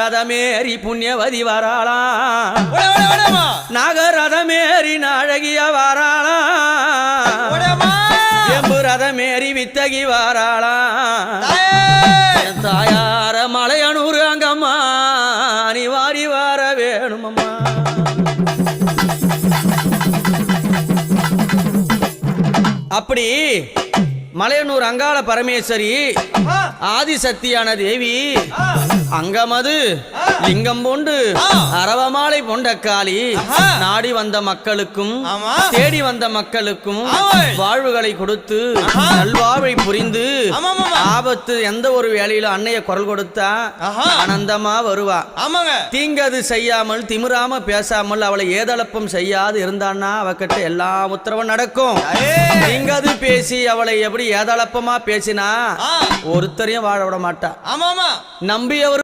ரதமேறி புண்ணியவதி வராளாம் நாகரதமேறி நாழகிய வராளாம் எம்பு ரதமேறி வித்தகி வராளாம் தாயார மலையனூர் அங்கம்மா நீ வாரி வார வேணுமம்மா. அப்படி மலையனூர் அங்காள பரமேஸ்வரி ஆதிசக்தியான தேவி அங்கமது லிங்கம் போண்டு அரவமாலை பொண்டக்காளி நாடி வந்த மக்களுக்கும் தேடி வந்த மக்களுக்கும் வாழ்வுகளை கொடுத்து நல்வாழ்வை புரிந்து ஆபத்து எந்த ஒரு வேலையில அன்னைய குரல் கொடுத்தா ஆனந்தமா வருவா. தீங்கது செய்யாமல் திமிராம பேசாமல் அவளை ஏதளப்பம் செய்யாது இருந்தான்னா அவகிட்ட எல்லா உத்தரவும் நடக்கும். தீங்கது பேசி அவளை எப்படி ஏதளப்பமா பேசினா ஒருத்தரையும் வாழ விட மாட்டா. நம்பியவர்